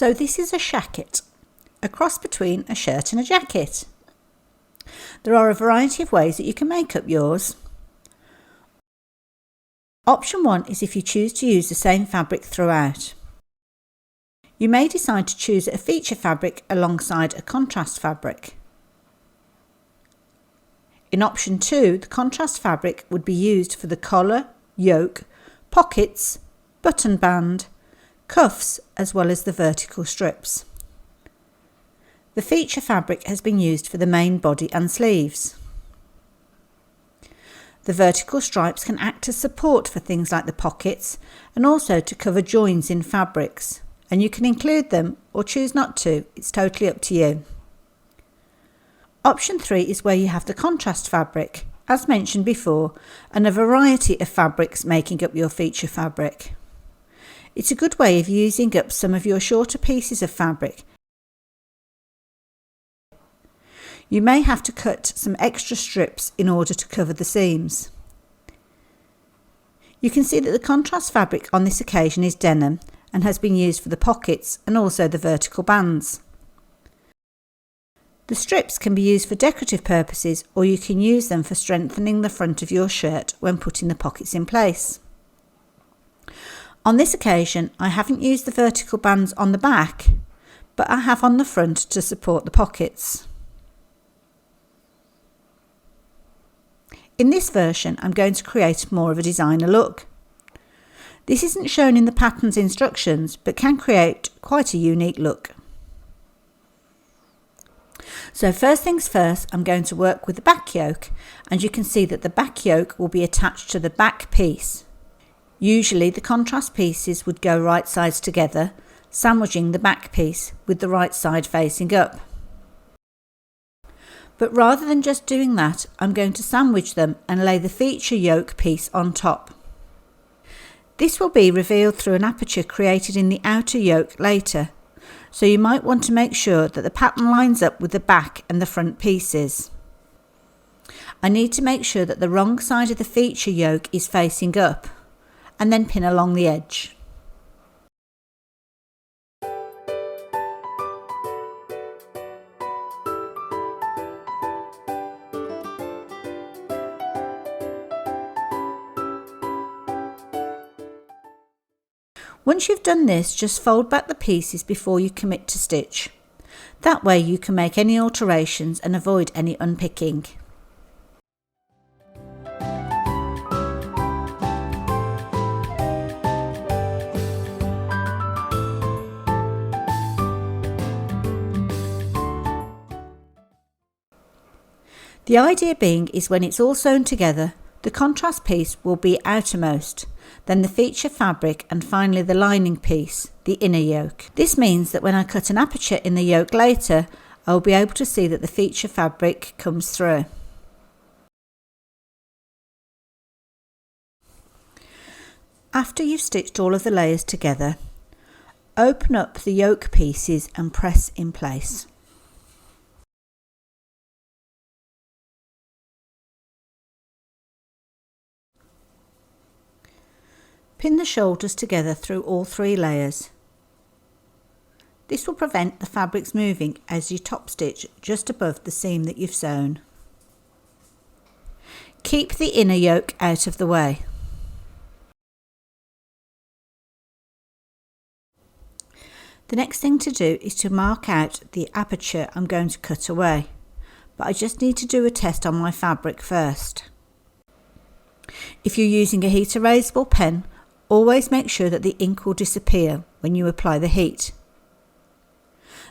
So this is a shacket, a cross between a shirt and a jacket. There are a variety of ways that you can make up yours. Option 1 is if you choose to use the same fabric throughout. You may decide to choose a feature fabric alongside a contrast fabric. In option 2, the contrast fabric would be used for the collar, yoke, pockets, button band, cuffs, as well as the vertical strips. The feature fabric has been used for the main body and sleeves. The vertical stripes can act as support for things like the pockets and also to cover joins in fabrics, and you can include them or choose not to, it's totally up to you. Option 3 is where you have the contrast fabric, as mentioned before, and a variety of fabrics making up your feature fabric. It's a good way of using up some of your shorter pieces of fabric. You may have to cut some extra strips in order to cover the seams. You can see that the contrast fabric on this occasion is denim and has been used for the pockets and also the vertical bands. The strips can be used for decorative purposes, or you can use them for strengthening the front of your shirt when putting the pockets in place. On this occasion, I haven't used the vertical bands on the back, but I have on the front to support the pockets. In this version, I'm going to create more of a designer look. This isn't shown in the pattern's instructions, but can create quite a unique look. So first things first, I'm going to work with the back yoke, and you can see that the back yoke will be attached to the back piece. Usually the contrast pieces would go right sides together, sandwiching the back piece with the right side facing up. But rather than just doing that, I'm going to sandwich them and lay the feature yoke piece on top. This will be revealed through an aperture created in the outer yoke later, so you might want to make sure that the pattern lines up with the back and the front pieces. I need to make sure that the wrong side of the feature yoke is facing up, and then pin along the edge. Once you've done this, just fold back the pieces before you commit to stitch. That way you can make any alterations and avoid any unpicking. The idea being is when it's all sewn together, the contrast piece will be outermost, then the feature fabric, and finally the lining piece, the inner yoke. This means that when I cut an aperture in the yoke later, I will be able to see that the feature fabric comes through. After you've stitched all of the layers together, open up the yoke pieces and press in place. Pin the shoulders together through all 3 layers. This will prevent the fabrics moving as you top stitch just above the seam that you've sewn. Keep the inner yoke out of the way. The next thing to do is to mark out the aperture I'm going to cut away, but I just need to do a test on my fabric first. If you're using a heat erasable pen, always make sure that the ink will disappear when you apply the heat.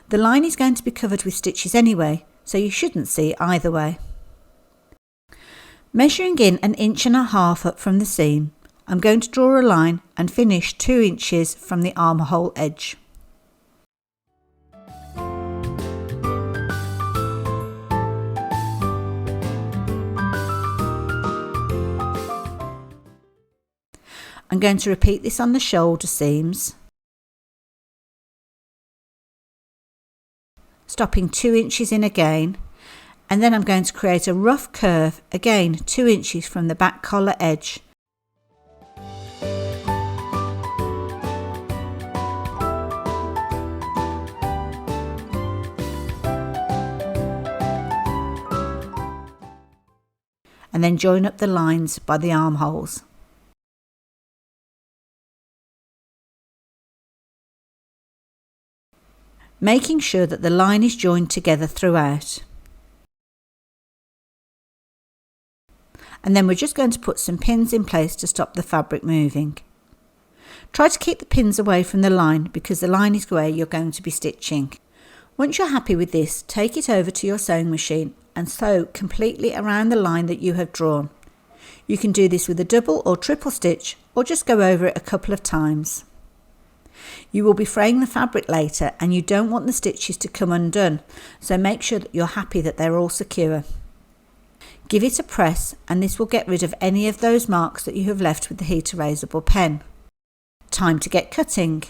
The line is going to be covered with stitches anyway, so you shouldn't see it either way. Measuring in 1.5 inches up from the seam, I'm going to draw a line and finish 2 inches from the armhole edge. I'm going to repeat this on the shoulder seams, stopping 2 inches in again, and then I'm going to create a rough curve again 2 inches from the back collar edge. and then join up the lines by the armholes. Making sure that the line is joined together throughout. And then we're just going to put some pins in place to stop the fabric moving. Try to keep the pins away from the line because the line is where you're going to be stitching. Once you're happy with this, take it over to your sewing machine and sew completely around the line that you have drawn. You can do this with a double or triple stitch, or just go over it a couple of times. You will be fraying the fabric later and you don't want the stitches to come undone, so make sure that you're happy that they're all secure. Give it a press and this will get rid of any of those marks that you have left with the heat erasable pen. Time to get cutting.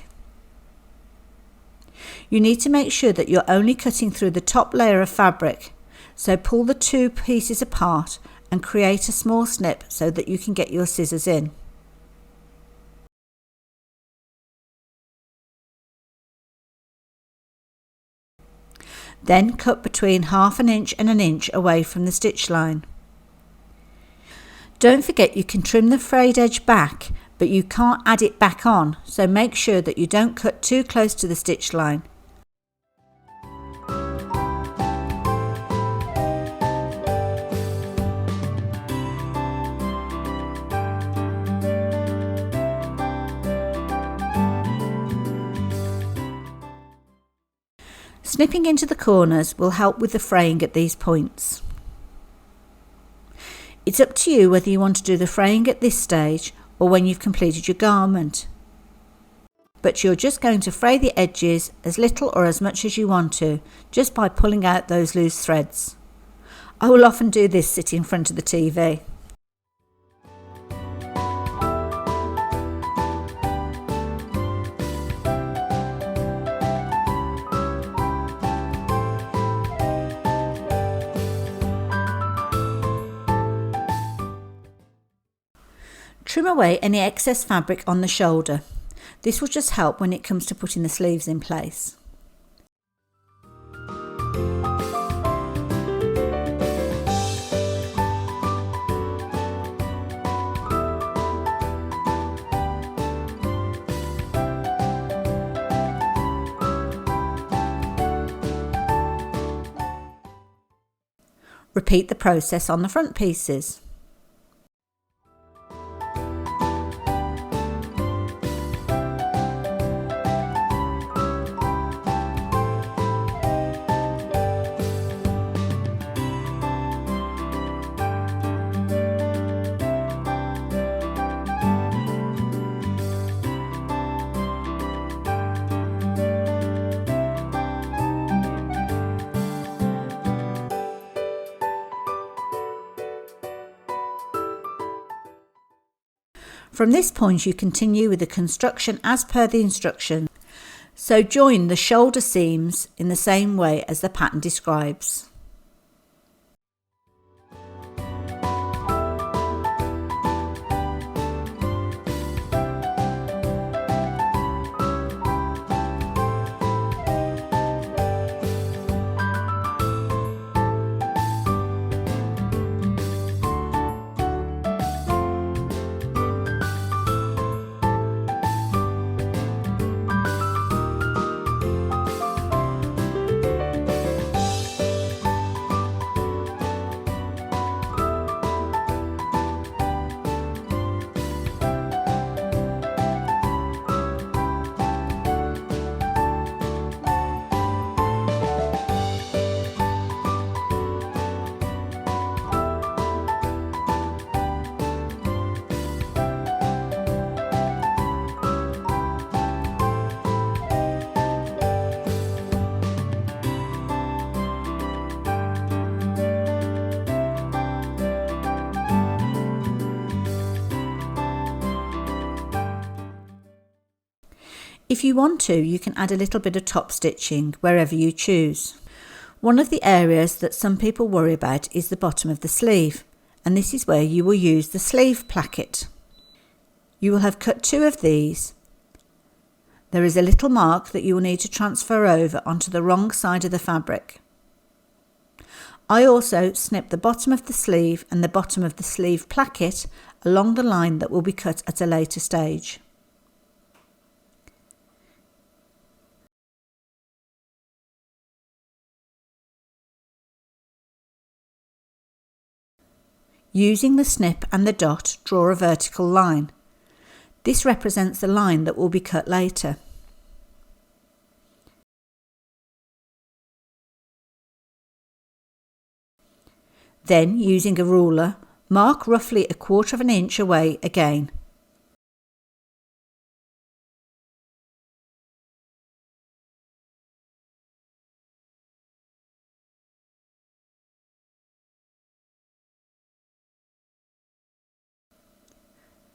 You need to make sure that you're only cutting through the top layer of fabric, so pull the two pieces apart and create a small snip so that you can get your scissors in. Then cut between 1/2 inch and 1 inch away from the stitch line. Don't forget you can trim the frayed edge back, but you can't add it back on, so make sure that you don't cut too close to the stitch line. Snipping into the corners will help with the fraying at these points. It's up to you whether you want to do the fraying at this stage or when you've completed your garment. But you're just going to fray the edges as little or as much as you want to, just by pulling out those loose threads. I will often do this sitting in front of the TV. Trim away any excess fabric on the shoulder. This will just help when it comes to putting the sleeves in place. Repeat the process on the front pieces. From this point you continue with the construction as per the instructions. So join the shoulder seams in the same way as the pattern describes. If you want to, you can add a little bit of top stitching wherever you choose. One of the areas that some people worry about is the bottom of the sleeve, and this is where you will use the sleeve placket. You will have cut 2 of these. There is a little mark that you will need to transfer over onto the wrong side of the fabric. I also snip the bottom of the sleeve and the bottom of the sleeve placket along the line that will be cut at a later stage. Using the snip and the dot, draw a vertical line. This represents the line that will be cut later. Then, using a ruler, mark roughly 1/4 inch away again.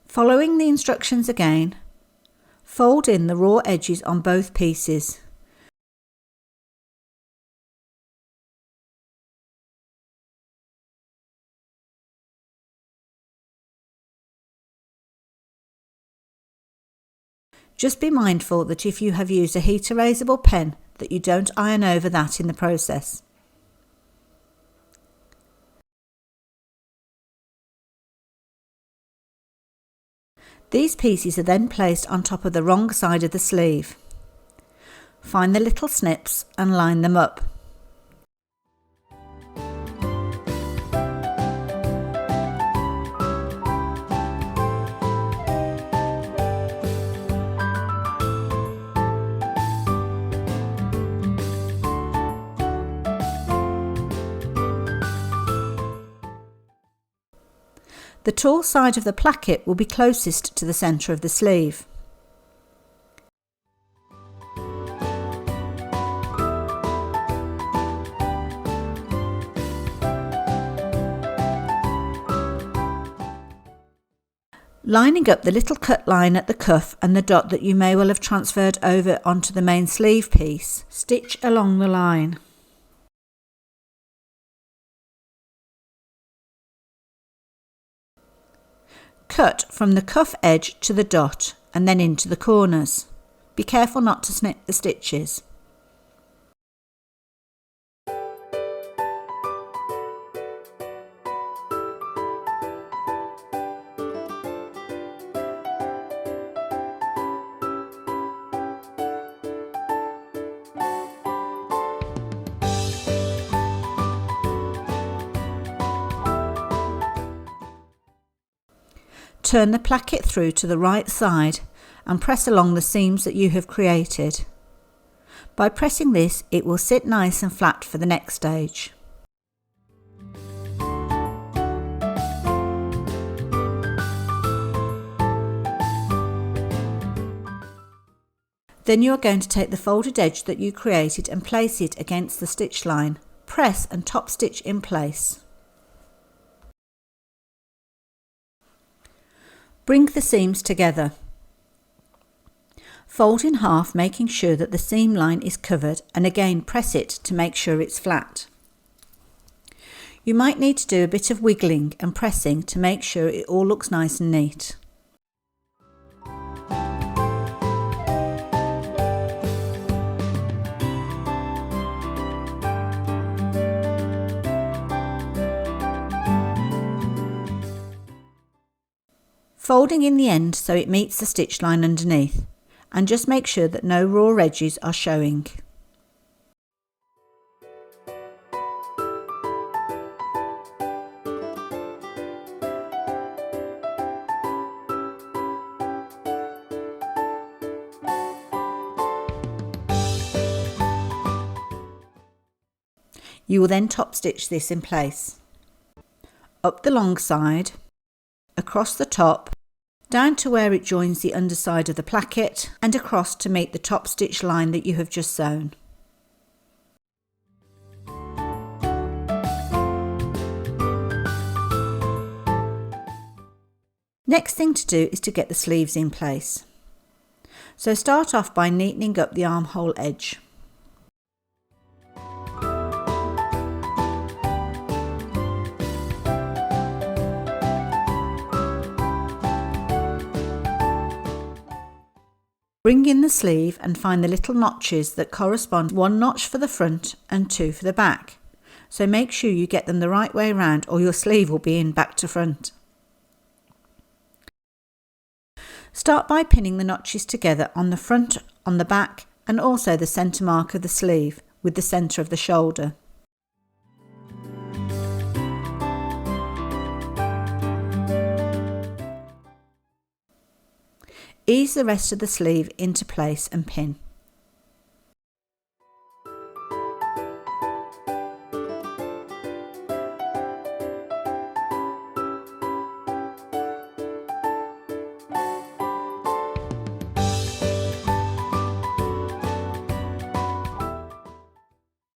Following the instructions again, fold in the raw edges on both pieces. Just be mindful that if you have used a heat erasable pen, that you don't iron over that in the process. These pieces are then placed on top of the wrong side of the sleeve. Find the little snips and line them up. The tall side of the placket will be closest to the centre of the sleeve. Lining up the little cut line at the cuff and the dot that you may well have transferred over onto the main sleeve piece, stitch along the line. Cut from the cuff edge to the dot and then into the corners. Be careful not to snip the stitches. Turn the placket through to the right side and press along the seams that you have created. By pressing this, it will sit nice and flat for the next stage. Then you are going to take the folded edge that you created and place it against the stitch line. Press and top stitch in place. Bring the seams together. Fold in half, making sure that the seam line is covered, and again press it to make sure it's flat. You might need to do a bit of wiggling and pressing to make sure it all looks nice and neat. Folding in the end so it meets the stitch line underneath, and just make sure that no raw edges are showing. You will then top stitch this in place. Up the long side, across the top, down to where it joins the underside of the placket, and across to meet the top stitch line that you have just sewn. Next thing to do is to get the sleeves in place. So start off by neatening up the armhole edge. Bring in the sleeve and find the little notches that correspond, 1 notch for the front and 2 for the back. so make sure you get them the right way round or your sleeve will be in back to front. Start by pinning the notches together on the front, on the back, and also the centre mark of the sleeve with the centre of the shoulder. Ease the rest of the sleeve into place and pin.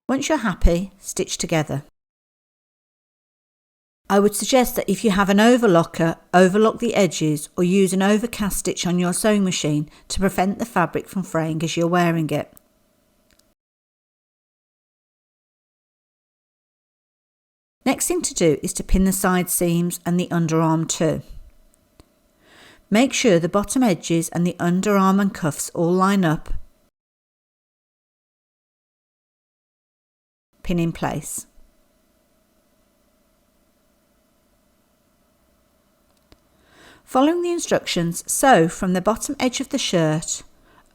Once you're happy, stitch together. I would suggest that if you have an overlocker, overlock the edges or use an overcast stitch on your sewing machine to prevent the fabric from fraying as you're wearing it. Next thing to do is to pin the side seams and the underarm too. Make sure the bottom edges and the underarm and cuffs all line up. Pin in place. Following the instructions, sew from the bottom edge of the shirt,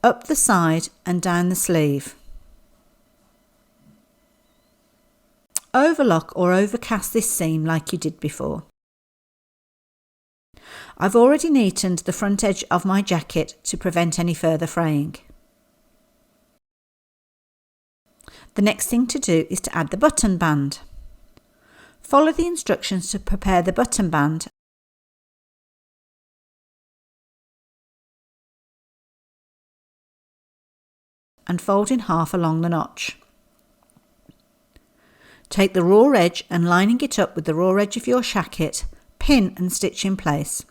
up the side and down the sleeve. Overlock or overcast this seam like you did before. I've already neatened the front edge of my jacket to prevent any further fraying. The next thing to do is to add the button band. Follow the instructions to prepare the button band and fold in half along the notch. Take the raw edge and lining it up with the raw edge of your shacket, pin and stitch in place.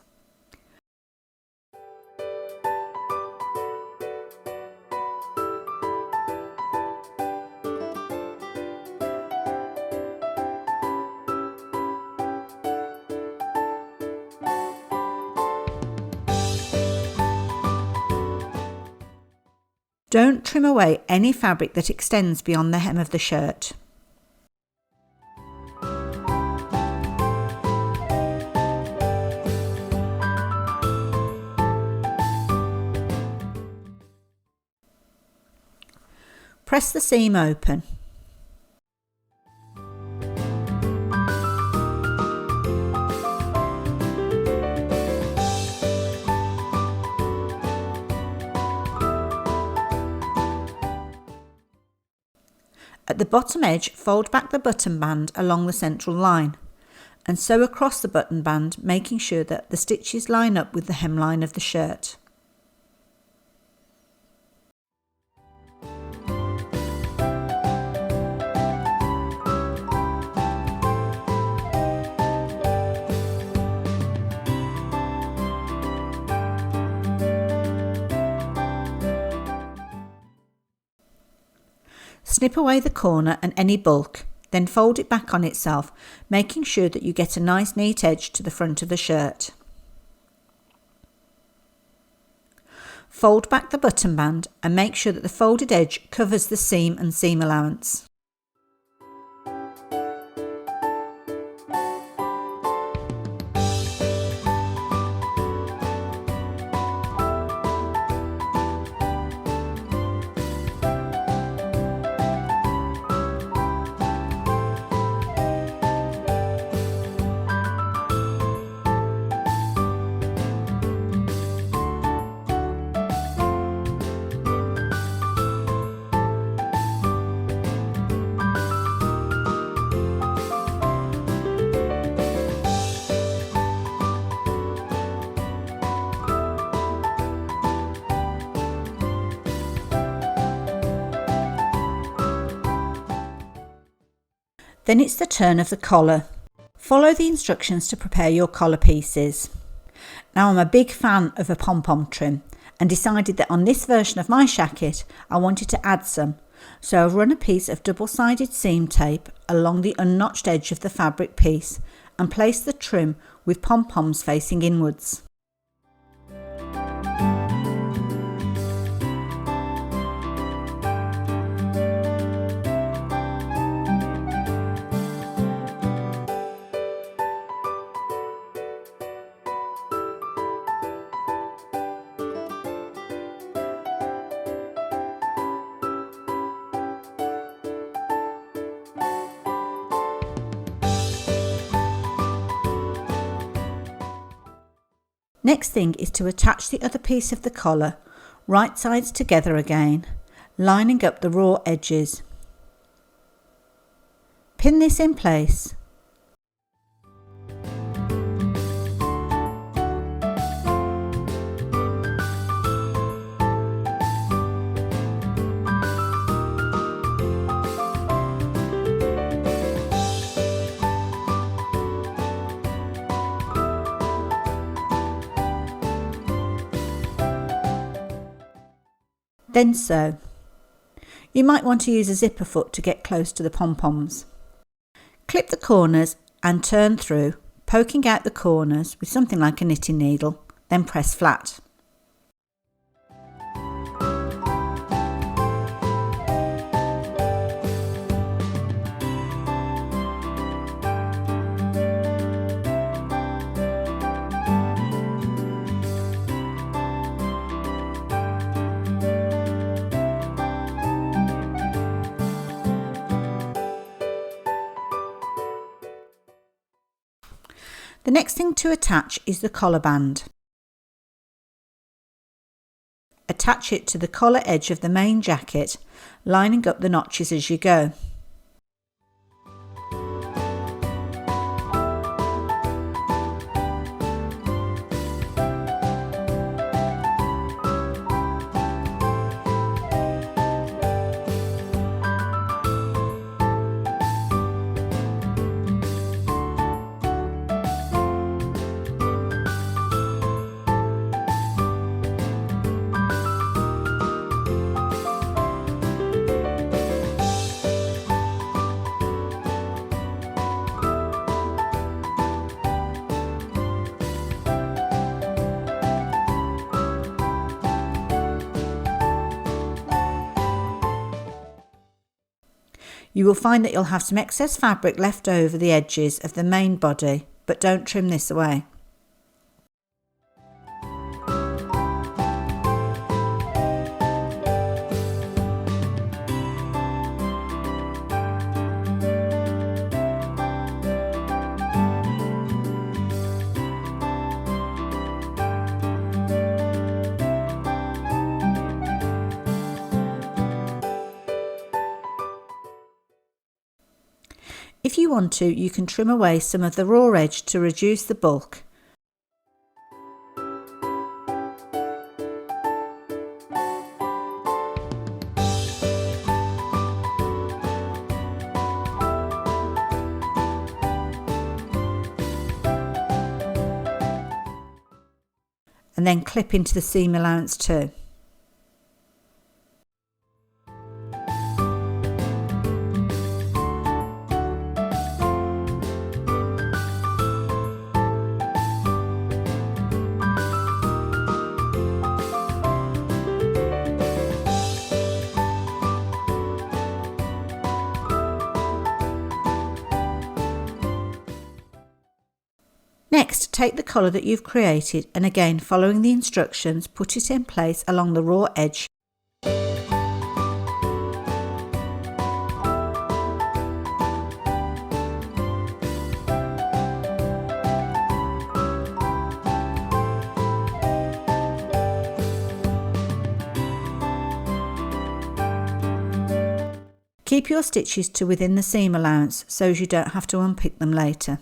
Don't trim away any fabric that extends beyond the hem of the shirt. Press the seam open. At the bottom edge, fold back the button band along the central line and sew across the button band, making sure that the stitches line up with the hemline of the shirt. Snip away the corner and any bulk, then fold it back on itself, making sure that you get a nice neat edge to the front of the shirt. Fold back the button band and make sure that the folded edge covers the seam and seam allowance. Then it's the turn of the collar. Follow the instructions to prepare your collar pieces. Now I'm a big fan of a pom-pom trim and decided that on this version of my shacket I wanted to add some, so I've run a piece of double-sided seam tape along the unnotched edge of the fabric piece and placed the trim with pom-poms facing inwards. Next thing is to attach the other piece of the collar, right sides together again, lining up the raw edges. Pin this in place. Then sew. You might want to use a zipper foot to get close to the pom-poms. Clip the corners and turn through, poking out the corners with something like a knitting needle, then press flat. The next thing to attach is the collar band. Attach it to the collar edge of the main jacket, lining up the notches as you go. You will find that you'll have some excess fabric left over the edges of the main body, but don't trim this away. If you want to, you can trim away some of the raw edge to reduce the bulk. And then clip into the seam allowance too. Next, take the collar that you've created and again, following the instructions, put it in place along the raw edge. Keep your stitches to within the seam allowance so as you don't have to unpick them later.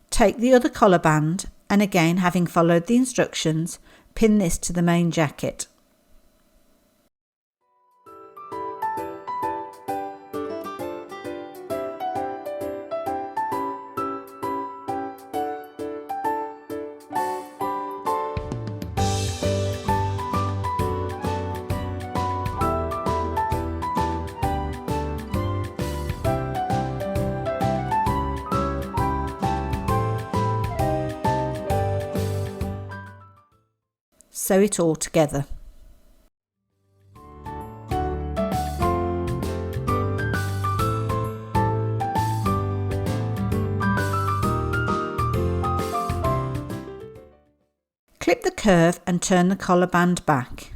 Take the other collar band and again, having followed the instructions, pin this to the main jacket. Sew it all together. Clip the curve and turn the collar band back.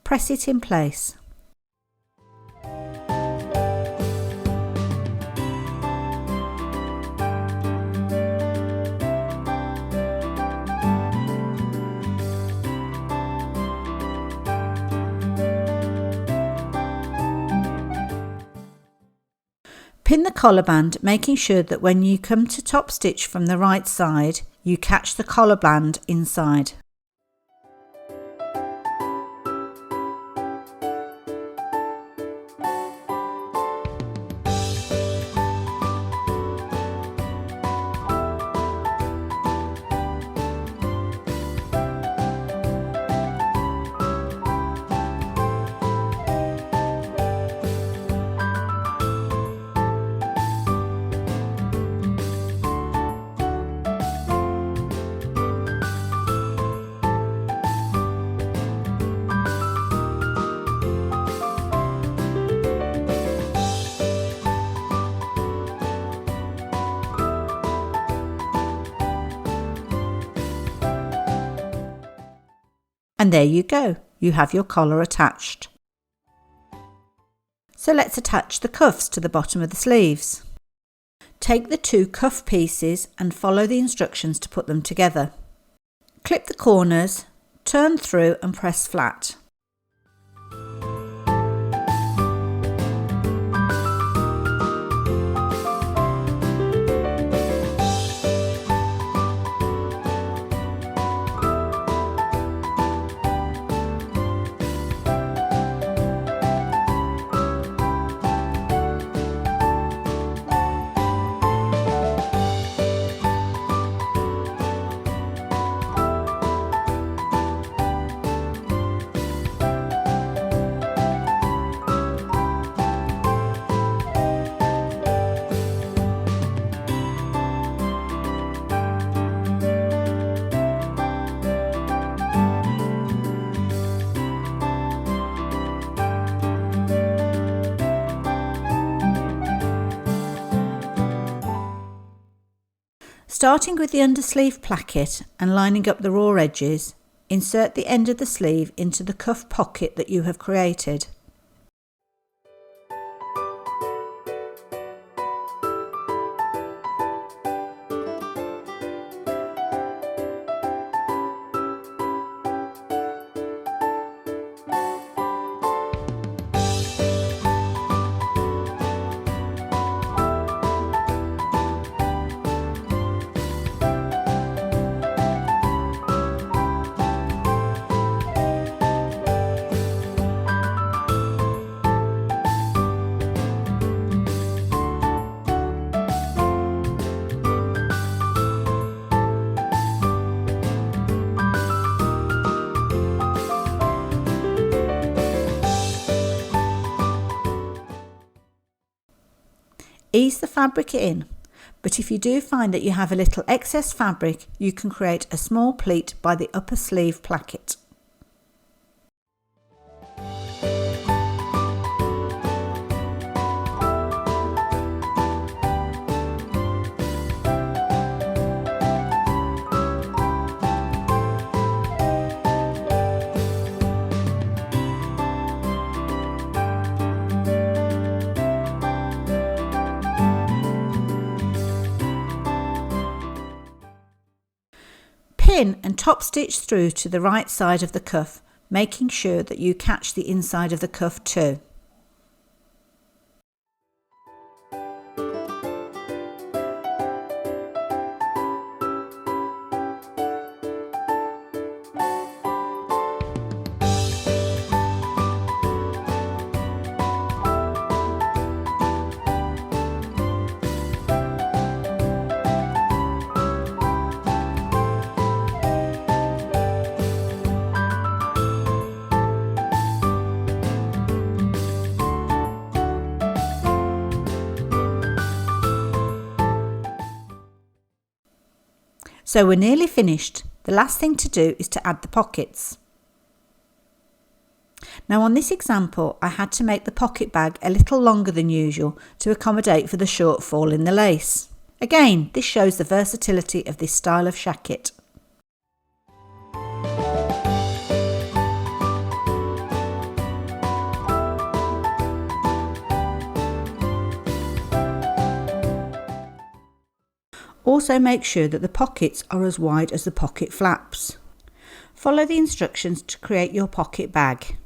Press it in place. Pin the collar band, making sure that when you come to top stitch from the right side, you catch the collar band inside. And there you go, you have your collar attached. So let's attach the cuffs to the bottom of the sleeves. Take the two cuff pieces and follow the instructions to put them together. Clip the corners, turn through and press flat. Starting with the undersleeve placket and lining up the raw edges, insert the end of the sleeve into the cuff pocket that you have created. Ease the fabric in, but if you do find that you have a little excess fabric, you can create a small pleat by the upper sleeve placket. Pin and top stitch through to the right side of the cuff, making sure that you catch the inside of the cuff too. So we're nearly finished. The last thing to do is to add the pockets. Now on this example, I had to make the pocket bag a little longer than usual to accommodate for the shortfall in the lace. Again, this shows the versatility of this style of shacket. Also make sure that the pockets are as wide as the pocket flaps. Follow the instructions to create your pocket bag.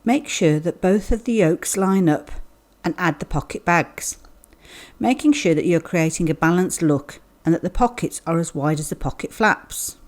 Make sure that both of the yokes line up and add the pocket bags, making sure that you're creating a balanced look and that the pockets are as wide as the pocket flaps.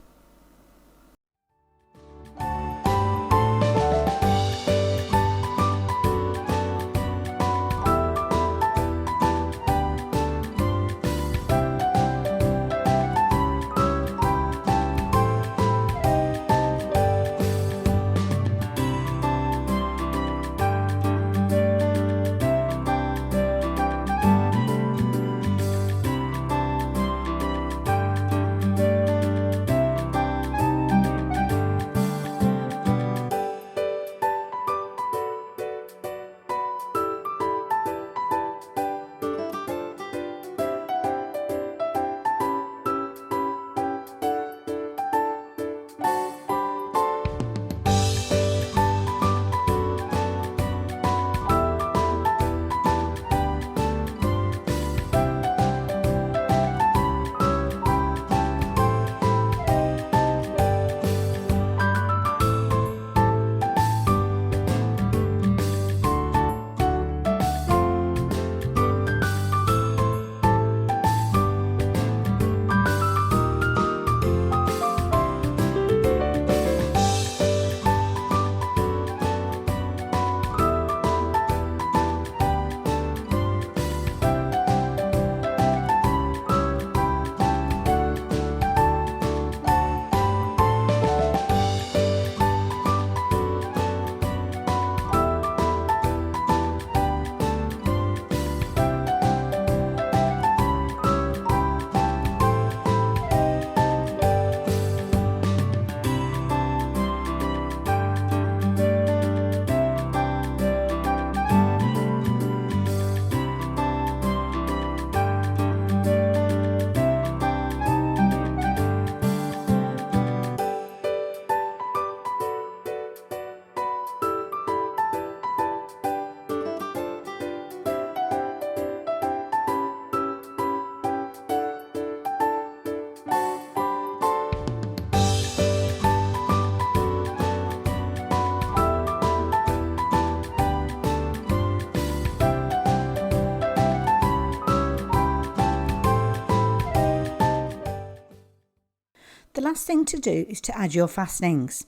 The last thing to do is to add your fastenings.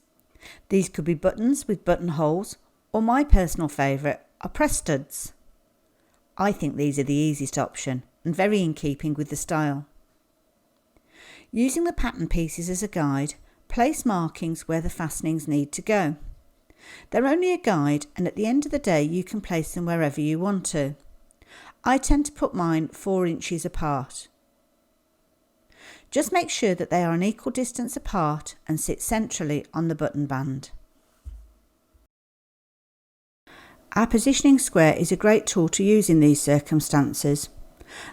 These could be buttons with buttonholes, or my personal favourite are press studs. I think these are the easiest option and very in keeping with the style. Using the pattern pieces as a guide, place markings where the fastenings need to go. They're only a guide, and at the end of the day you can place them wherever you want to. I tend to put mine 4 inches apart. Just make sure that they are an equal distance apart and sit centrally on the button band. Our positioning square is a great tool to use in these circumstances.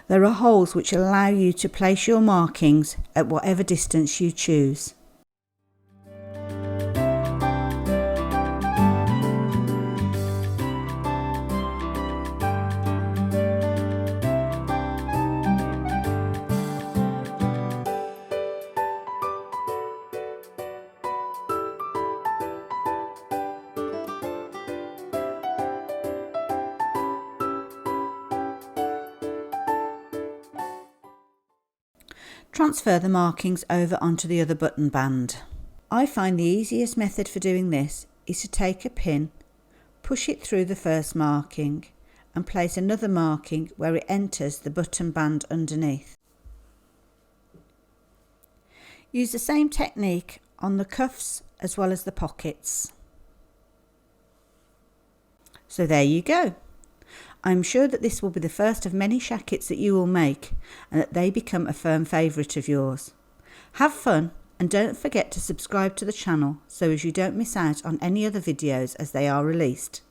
There are holes which allow you to place your markings at whatever distance you choose. Transfer the markings over onto the other button band. I find the easiest method for doing this is to take a pin, push it through the first marking and place another marking where it enters the button band underneath. Use the same technique on the cuffs as well as the pockets. So there you go. I'm sure that this will be the first of many shackets that you will make and that they become a firm favourite of yours. Have fun and don't forget to subscribe to the channel so as you don't miss out on any other videos as they are released.